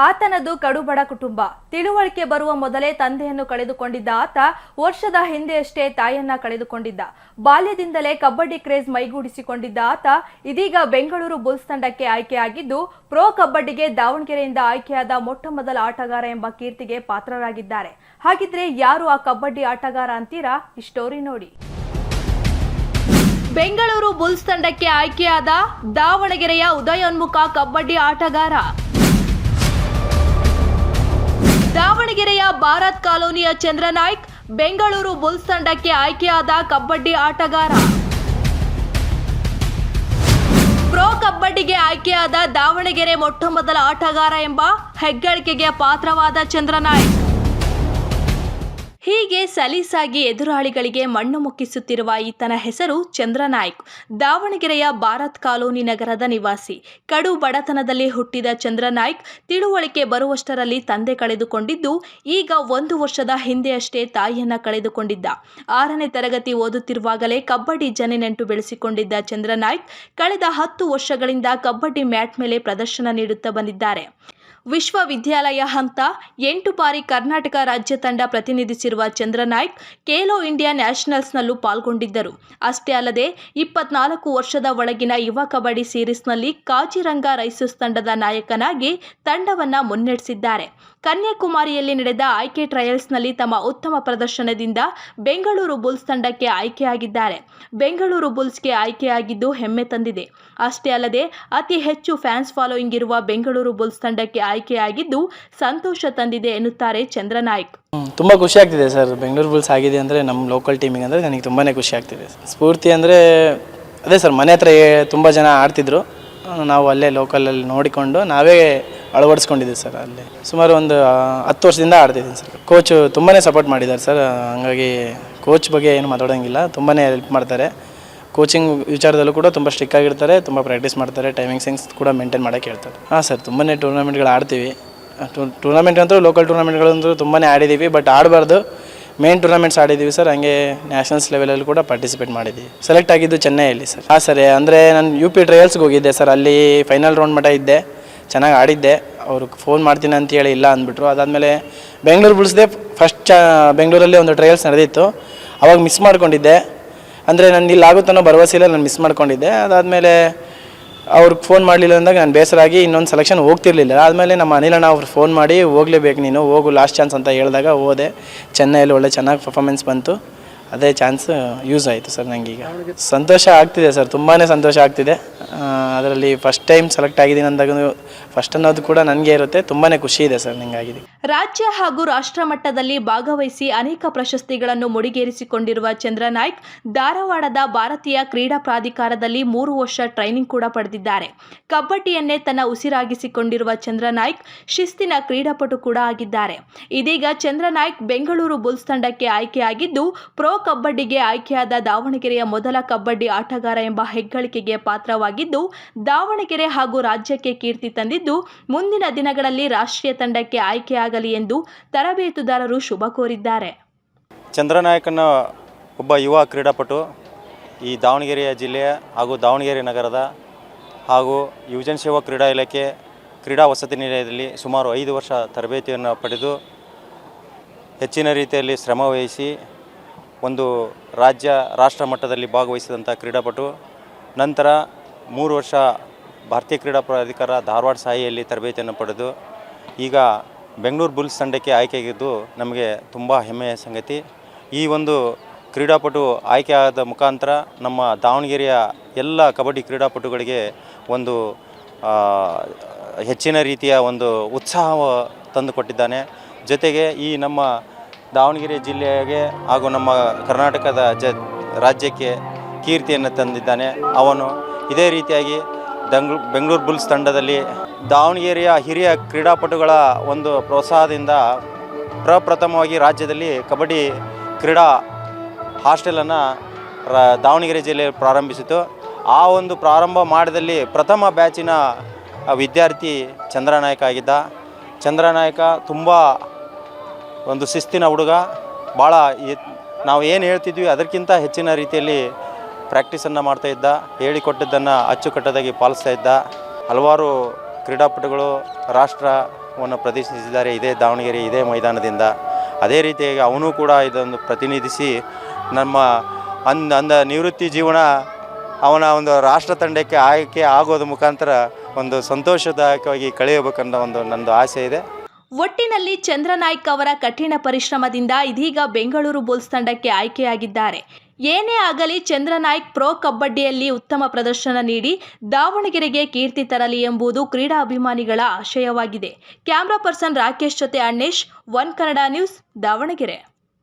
ಆತನದು ಕಡುಬಡ ಕುಟುಂಬ. ತಿಳುವಳಿಕೆ ಬರುವ ಮೊದಲೇ ತಂದೆಯನ್ನು ಕಳೆದುಕೊಂಡಿದ್ದ ಆತ ವರ್ಷದ ಹಿಂದೆಯಷ್ಟೇ ತಾಯಿಯನ್ನ ಕಳೆದುಕೊಂಡಿದ್ದ. ಬಾಲ್ಯದಿಂದಲೇ ಕಬಡ್ಡಿ ಕ್ರೇಜ್ ಮೈಗೂಡಿಸಿಕೊಂಡಿದ್ದ ಆತ ಇದೀಗ ಬೆಂಗಳೂರು ಬುಲ್ಸ್ ತಂಡಕ್ಕೆ ಆಯ್ಕೆಯಾಗಿದ್ದು ಪ್ರೊ ಕಬಡ್ಡಿಗೆ ದಾವಣಗೆರೆಯಿಂದ ಆಯ್ಕೆಯಾದ ಮೊಟ್ಟಮೊದಲ ಆಟಗಾರ ಎಂಬ ಕೀರ್ತಿಗೆ ಪಾತ್ರರಾಗಿದ್ದಾರೆ. ಹಾಗಿದ್ರೆ ಯಾರು ಆ ಕಬಡ್ಡಿ ಆಟಗಾರ ಅಂತೀರಾ? ಈ ಸ್ಟೋರಿ ನೋಡಿ. ಬೆಂಗಳೂರು ಬುಲ್ಸ್ ತಂಡಕ್ಕೆ ಆಯ್ಕೆಯಾದ ದಾವಣಗೆರೆಯ ಉದಯೋನ್ಮುಖ ಕಬಡ್ಡಿ ಆಟಗಾರ. ದಾವಣಗೆರೆಯ ಭಾರತ್ ಕಾಲೋನಿಯ ಚಂದ್ರನಾಯ್ಕ್ ಬೆಂಗಳೂರು ಬುಲ್ಸ್ ತಂಡಕ್ಕೆ ಆಯ್ಕೆಯಾದ ಕಬಡ್ಡಿ ಆಟಗಾರ. ಪ್ರೊ ಕಬಡ್ಡಿಗೆ ಆಯ್ಕೆಯಾದ ದಾವಣಗೆರೆ ಮೊಟ್ಟಮೊದಲ ಆಟಗಾರ ಎಂಬ ಹೆಗ್ಗಳಿಕೆಗೆ ಪಾತ್ರವಾದ ಚಂದ್ರನಾಯ್ಕ್. ಹೀಗೆ ಸಲೀಸಾಗಿ ಎದುರಾಳಿಗಳಿಗೆ ಮಣ್ಣು ಮುಕ್ಕಿಸುತ್ತಿರುವ ಈತನ ಹೆಸರು ಚಂದ್ರನಾಯ್ಕ್. ದಾವಣಗೆರೆಯ ಭಾರತ್ ಕಾಲೋನಿ ನಗರದ ನಿವಾಸಿ. ಕಡು ಬಡತನದಲ್ಲಿ ಹುಟ್ಟಿದ ಚಂದ್ರನಾಯ್ಕ್ ತಿಳುವಳಿಕೆ ಬರುವಷ್ಟರಲ್ಲಿ ತಂದೆ ಕಳೆದುಕೊಂಡಿದ್ದು ಈಗ 1 ವರ್ಷದ ಹಿಂದೆಯಷ್ಟೇ ತಾಯಿಯನ್ನ ಕಳೆದುಕೊಂಡಿದ್ದ. 6ನೇ ತರಗತಿ ಓದುತ್ತಿರುವಾಗಲೇ ಕಬಡ್ಡಿ ಜನೆನೆಂಟು ಬೆಳೆಸಿಕೊಂಡಿದ್ದ ಚಂದ್ರನಾಯ್ಕ್ ಕಳೆದ 10 ವರ್ಷಗಳಿಂದ ಕಬಡ್ಡಿ ಮ್ಯಾಟ್ ಮೇಲೆ ಪ್ರದರ್ಶನ ನೀಡುತ್ತಾ ಬಂದಿದ್ದಾರೆ. ವಿಶ್ವವಿದ್ಯಾಲಯ ಹಂತ 8 ಬಾರಿ ಕರ್ನಾಟಕ ರಾಜ್ಯ ತಂಡ ಪ್ರತಿನಿಧಿಸಿರುವ ಚಂದ್ರನಾಯ್ಕ್ ಖೇಲೋ ಇಂಡಿಯಾ ನ್ಯಾಷನಲ್ಸ್ನಲ್ಲೂ ಪಾಲ್ಗೊಂಡಿದ್ದರು. ಅಷ್ಟೇ ಅಲ್ಲದೆ 24 ವರ್ಷದ ಒಳಗಿನ ಯುವ ಕಬಡ್ಡಿ ಸೀರೀಸ್ನಲ್ಲಿ ಕಾಜಿರಂಗ ರೈಸರ್ಸ್ ತಂಡದ ನಾಯಕನಾಗಿ ತಂಡವನ್ನು ಮುನ್ನಡೆಸಿದ್ದಾರೆ. ಕನ್ಯಾಕುಮಾರಿಯಲ್ಲಿ ನಡೆದ ಆಯ್ಕೆ ಟ್ರಯಲ್ಸ್ನಲ್ಲಿ ತಮ್ಮ ಉತ್ತಮ ಪ್ರದರ್ಶನದಿಂದ ಬೆಂಗಳೂರು ಬುಲ್ಸ್ ತಂಡಕ್ಕೆ ಆಯ್ಕೆಯಾಗಿದ್ದಾರೆ. ಬೆಂಗಳೂರು ಬುಲ್ಸ್ಗೆ ಆಯ್ಕೆಯಾಗಿದ್ದು ಹೆಮ್ಮೆ ತಂದಿದೆ. ಅಷ್ಟೇ ಅಲ್ಲದೆ ಅತಿ ಹೆಚ್ಚು ಫ್ಯಾನ್ಸ್ ಫಾಲೋಯಿಂಗ್ ಇರುವ ಬೆಂಗಳೂರು ಬುಲ್ಸ್ ತಂಡಕ್ಕೆ ಆಯ್ಕೆಯಾಗಿದ್ದು ಸಂತೋಷ ತಂದಿದೆ ಎನ್ನುತ್ತಾರೆ ಚಂದ್ರನಾಯ್ಕ್. ತುಂಬ ಖುಷಿ ಆಗ್ತಿದೆ ಸರ್. ಬೆಂಗಳೂರು ಬುಲ್ಸ್ ಆಗಿದೆ ಅಂದರೆ ನಮ್ಮ ಲೋಕಲ್ ಟೀಮಿಗೆ ಅಂದರೆ ನನಗೆ ತುಂಬಾ ಖುಷಿ ಆಗ್ತಿದೆ. ಸ್ಫೂರ್ತಿ ಅಂದರೆ ಅದೇ ಸರ್, ಮನೆ ಹತ್ರ ತುಂಬ ಜನ ಆಡ್ತಿದ್ರು, ನಾವು ಅಲ್ಲೇ ಲೋಕಲಲ್ಲಿ ನೋಡಿಕೊಂಡು ನಾವೇ ಅಳವಡಿಸ್ಕೊಂಡಿದ್ದೀವಿ ಸರ್. ಅಲ್ಲೇ ಸುಮಾರು ಒಂದು 10 ವರ್ಷದಿಂದ ಆಡ್ತಿದ್ದೀನಿ ಸರ್. ಕೋಚು ತುಂಬಾ ಸಪೋರ್ಟ್ ಮಾಡಿದ್ದಾರೆ ಸರ್. ಹಾಗಾಗಿ ಕೋಚ್ ಬಗ್ಗೆ ಏನು ಮಾತಾಡೋಂಗಿಲ್ಲ, ತುಂಬಾ ಹೆಲ್ಪ್ ಮಾಡ್ತಾರೆ. ಕೋಚಿಂಗ್ ವಿಚಾರದಲ್ಲೂ ಕೂಡ ತುಂಬ ಸ್ಟ್ರಿಕ್ ಆಗಿರ್ತಾರೆ, ತುಂಬ ಪ್ರಾಕ್ಟೀಸ್ ಮಾಡ್ತಾರೆ, ಟೈಮಿಂಗ್ ಸೆನ್ಸ್ ಕೂಡ ಮೇಂಟೈನ್ ಮಾಡೋಕ್ಕೆ ಹೇಳ್ತಾರೆ. ಹಾಂ ಸರ್, ತುಂಬಾ ಟೂರ್ನಮೆಂಟ್ಗಳು ಆಡ್ತೀವಿ. ಟೂರ್ನಮೆಂಟ್ ಅಂತೂ ಲೋಕಲ್ ಟೂರ್ನಮೆಂಟ್ಗಳಂತೂ ತುಂಬಾ ಆಡಿದ್ದೀವಿ, ಬಟ್ ಆಡಬಾರ್ದು ಮೇನ್ ಟೂರ್ನಮೆಂಟ್ಸ್ ಆಡಿದ್ದೀವಿ ಸರ್. ಹಂಗೆ ನ್ಯಾಷನಲ್ಸ್ ಲೆವೆಲಲ್ಲಿ ಕೂಡ ಪಾರ್ಟಿಸಿಪೇಟ್ ಮಾಡಿದ್ದೀವಿ. ಸೆಲೆಕ್ಟ್ ಆಗಿದ್ದು ಚೆನ್ನೈಯಲ್ಲಿ ಸರ್. ಹಾಂ ಸರ್, ಅಂದರೆ ನಾನು UP ಟ್ರಯಲ್ಸ್ಗೆ ಹೋಗಿದ್ದೆ ಸರ್. ಅಲ್ಲಿ ಫೈನಲ್ ರೌಂಡ್ ಮಟ್ಟ ಇದ್ದೆ, ಚೆನ್ನಾಗಿ ಆಡಿದ್ದೆ. ಅವ್ರಿಗೆ ಫೋನ್ ಮಾಡ್ತೀನಿ ಅಂತ ಹೇಳಿ ಇಲ್ಲ ಅಂದ್ಬಿಟ್ರು. ಅದಾದಮೇಲೆ ಬೆಂಗಳೂರು ಬುಲ್ಸ್ದೇ ಫಸ್ಟ್ ಬೆಂಗಳೂರಲ್ಲಿ ಒಂದು ಟ್ರಯಲ್ಸ್ ನಡೆದಿತ್ತು, ಅವಾಗ ಮಿಸ್ ಮಾಡ್ಕೊಂಡಿದ್ದೆ. ಅಂದರೆ ನಾನು ಇಲ್ಲಿ ಆಗುತ್ತನ್ನೋ ಭರವಸೆ ಇಲ್ಲ, ನಾನು ಮಿಸ್ ಮಾಡ್ಕೊಂಡಿದ್ದೆ. ಅದಾದಮೇಲೆ ಅವ್ರಿಗೆ ಫೋನ್ ಮಾಡಲಿಲ್ಲ ಅಂದಾಗ ನಾನು ಬೇಸರಾಗಿ ಇನ್ನೊಂದು ಸೆಲೆಕ್ಷನ್ ಹೋಗ್ತಿರ್ಲಿಲ್ಲ. ಆದಮೇಲೆ ನಮ್ಮ ಅನಿಲಣ್ಣ ಅವ್ರು ಫೋನ್ ಮಾಡಿ ಹೋಗಲೇಬೇಕು ನೀನು, ಹೋಗು ಲಾಸ್ಟ್ ಚಾನ್ಸ್ ಅಂತ ಹೇಳಿದಾಗ ಹೋದೆ. ಚೆನ್ನೈಯಲ್ಲಿ ಚೆನ್ನಾಗಿ ಪರ್ಫಾರ್ಮೆನ್ಸ್ ಬಂತು. ಅದೇ ಚಾನ್ಸ್ ಯೂಸ್ ಆಯಿತು ಸರ್. ನನಗೀಗ ಸಂತೋಷ ಆಗ್ತಿದೆ ಸರ್, ತುಂಬಾ ಸಂತೋಷ ಆಗ್ತಿದೆ. ಅದರಲ್ಲಿ ಫಸ್ಟ್ ಟೈಮ್ ಸೆಲೆಕ್ಟ್ ಆಗಿದ್ದೀನಿ ಅಂದಾಗ ಫಸ್ಟ್ ಅನ್ನೋದು ಕೂಡ ನನಗೆ ಇರುತ್ತೆ. ತುಂಬಾ ಖುಷಿ ಇದೆ ಸರ್ ನನಗಾಗಿದೆ. ರಾಜ್ಯ ಹಾಗೂ ರಾಷ್ಟ್ರ ಮಟ್ಟದಲ್ಲಿ ಭಾಗವಹಿಸಿ ಅನೇಕ ಪ್ರಶಸ್ತಿಗಳನ್ನು ಮುಡಿಗೇರಿಸಿಕೊಂಡಿರುವ ಚಂದ್ರನಾಯ್ಕ್ ಧಾರವಾಡದ ಭಾರತೀಯ ಕ್ರೀಡಾ ಪ್ರಾಧಿಕಾರದಲ್ಲಿ 3 ವರ್ಷ ಟ್ರೈನಿಂಗ್ ಕೂಡ ಪಡೆದಿದ್ದಾರೆ. ಕಬಡ್ಡಿಯನ್ನೇ ತನ್ನ ಉಸಿರಾಗಿಸಿಕೊಂಡಿರುವ ಚಂದ್ರನಾಯ್ಕ್ ಶಿಸ್ತಿನ ಕ್ರೀಡಾಪಟು ಕೂಡ ಆಗಿದ್ದಾರೆ. ಇದೀಗ ಚಂದ್ರನಾಯ್ಕ್ ಬೆಂಗಳೂರು ಬುಲ್ಸ್ ತಂಡಕ್ಕೆ ಆಯ್ಕೆಯಾಗಿದ್ದು ಪ್ರೊ ಕಬಡ್ಡಿಗೆ ಆಯ್ಕೆಯಾದ ದಾವಣಗೆರೆಯ ಮೊದಲ ಕಬಡ್ಡಿ ಆಟಗಾರ ಎಂಬ ಹೆಗ್ಗಳಿಕೆಗೆ ಪಾತ್ರವಾಗಿದ್ದು ದಾವಣಗೆರೆ ಹಾಗೂ ರಾಜ್ಯಕ್ಕೆ ಕೀರ್ತಿ ತಂದಿದ್ದು ಮುಂದಿನ ದಿನಗಳಲ್ಲಿ ರಾಷ್ಟ್ರೀಯ ತಂಡಕ್ಕೆ ಆಯ್ಕೆಯಾಗಲಿ ಎಂದು ತರಬೇತುದಾರರು ಶುಭ ಕೋರಿದ್ದಾರೆ. ಚಂದ್ರನಾಯ್ಕನ ಒಬ್ಬ ಯುವ ಕ್ರೀಡಾಪಟು ಈ ದಾವಣಗೆರೆಯ ಜಿಲ್ಲೆಯ ಹಾಗೂ ದಾವಣಗೆರೆ ನಗರದ ಹಾಗೂ ಯುವಜನ ಸೇವಾ ಕ್ರೀಡಾ ಇಲಾಖೆ ಕ್ರೀಡಾ ವಸತಿ ನಿಲಯದಲ್ಲಿ ಸುಮಾರು 5 ವರ್ಷ ತರಬೇತಿಯನ್ನು ಪಡೆದು ಹೆಚ್ಚಿನ ರೀತಿಯಲ್ಲಿ ಶ್ರಮವಹಿಸಿ ಒಂದು ರಾಷ್ಟ್ರ ಮಟ್ಟದಲ್ಲಿ ಭಾಗವಹಿಸಿದಂಥ ಕ್ರೀಡಾಪಟು. ನಂತರ 3 ವರ್ಷ ಭಾರತೀಯ ಕ್ರೀಡಾ ಪ್ರಾಧಿಕಾರ ಧಾರವಾಡ ಸಾಯಿಯಲ್ಲಿ ತರಬೇತಿಯನ್ನು ಪಡೆದು ಈಗ ಬೆಂಗಳೂರು ಬುಲ್ಸ್ ತಂಡಕ್ಕೆ ಆಯ್ಕೆಯಾಗಿದ್ದು ನಮಗೆ ತುಂಬ ಹೆಮ್ಮೆಯ ಸಂಗತಿ. ಈ ಒಂದು ಕ್ರೀಡಾಪಟು ಆಯ್ಕೆಯಾದ ಮುಖಾಂತರ ನಮ್ಮ ದಾವಣಗೆರೆಯ ಎಲ್ಲ ಕಬಡ್ಡಿ ಕ್ರೀಡಾಪಟುಗಳಿಗೆ ಒಂದು ಹೆಚ್ಚಿನ ರೀತಿಯ ಒಂದು ಉತ್ಸಾಹ ತಂದುಕೊಟ್ಟಿದ್ದಾನೆ. ಜೊತೆಗೆ ಈ ನಮ್ಮ ದಾವಣಗೆರೆ ಜಿಲ್ಲೆಗೆ ಹಾಗೂ ನಮ್ಮ ಕರ್ನಾಟಕದ ರಾಜ್ಯಕ್ಕೆ ಕೀರ್ತಿಯನ್ನು ತಂದಿದ್ದಾನೆ. ಅವನು ಇದೇ ರೀತಿಯಾಗಿ ಬೆಂಗಳೂರು ಬುಲ್ಸ್ ತಂಡದಲ್ಲಿ ದಾವಣಗೆರೆಯ ಹಿರಿಯ ಕ್ರೀಡಾಪಟುಗಳ ಒಂದು ಪ್ರೋತ್ಸಾಹದಿಂದ ಪ್ರಪ್ರಥಮವಾಗಿ ರಾಜ್ಯದಲ್ಲಿ ಕಬಡ್ಡಿ ಕ್ರೀಡಾ ಹಾಸ್ಟೆಲನ್ನು ದಾವಣಗೆರೆ ಜಿಲ್ಲೆಯಲ್ಲಿ ಪ್ರಾರಂಭಿಸಿತು. ಆ ಒಂದು ಪ್ರಾರಂಭ ಮಾಡಿದಲ್ಲಿ ಪ್ರಥಮ ಬ್ಯಾಚಿನ ವಿದ್ಯಾರ್ಥಿ ಚಂದ್ರನಾಯ್ಕ ಆಗಿದ್ದ. ಚಂದ್ರನಾಯ್ಕ ತುಂಬ ಒಂದು ಶಿಸ್ತಿನ ಹುಡುಗ. ಭಾಳ ನಾವು ಏನು ಹೇಳ್ತಿದ್ವಿ ಅದಕ್ಕಿಂತ ಹೆಚ್ಚಿನ ರೀತಿಯಲ್ಲಿ ಪ್ರಾಕ್ಟೀಸನ್ನು ಮಾಡ್ತಾಯಿದ್ದ. ಹೇಳಿಕೊಟ್ಟಿದ್ದನ್ನು ಅಚ್ಚುಕಟ್ಟಾಗಿ ಪಾಲಿಸ್ತಾ ಇದ್ದ. ಹಲವಾರು ಕ್ರೀಡಾಪಟುಗಳು ರಾಷ್ಟ್ರ ವನ್ನು ಪ್ರತಿನಿಧಿಸಿದ್ದಾರೆ ಇದೇ ದಾವಣಗೆರೆ ಇದೇ ಮೈದಾನದಿಂದ. ಅದೇ ರೀತಿಯಾಗಿ ಅವನು ಕೂಡ ಇದನ್ನು ಪ್ರತಿನಿಧಿಸಿ ನಮ್ಮ ನಿವೃತ್ತಿ ಜೀವನ ಅವನ ಒಂದು ರಾಷ್ಟ್ರ ತಂಡಕ್ಕೆ ಆಯ್ಕೆ ಆಗೋದ ಮುಖಾಂತರ ಒಂದು ಸಂತೋಷದಾಯಕವಾಗಿ ಕಳೆಯಬೇಕನ್ನೋ ಒಂದು ನನ್ನದು ಆಸೆ ಇದೆ. ಒಟ್ಟಿನಲ್ಲಿ ಚಂದ್ರನಾಯ್ಕ್ ಅವರ ಕಠಿಣ ಪರಿಶ್ರಮದಿಂದ ಇದೀಗ ಬೆಂಗಳೂರು ಬುಲ್ಸ್ ತಂಡಕ್ಕೆ ಆಯ್ಕೆಯಾಗಿದ್ದಾರೆ. ಏನೇ ಆಗಲಿ ಚಂದ್ರನಾಯ್ಕ್ ಪ್ರೋ ಕಬಡ್ಡಿಯಲ್ಲಿ ಉತ್ತಮ ಪ್ರದರ್ಶನ ನೀಡಿ ದಾವಣಗೆರೆಗೆ ಕೀರ್ತಿ ತರಲಿ ಎಂಬುದು ಕ್ರೀಡಾ ಅಭಿಮಾನಿಗಳ ಆಶಯವಾಗಿದೆ. ಕ್ಯಾಮ್ರಾ ಪರ್ಸನ್ ರಾಕೇಶ್ ಜೊತೆ ಅಣ್ಣೇಶ್, ಒನ್ ಕನ್ನಡ ನ್ಯೂಸ್, ದಾವಣಗೆರೆ.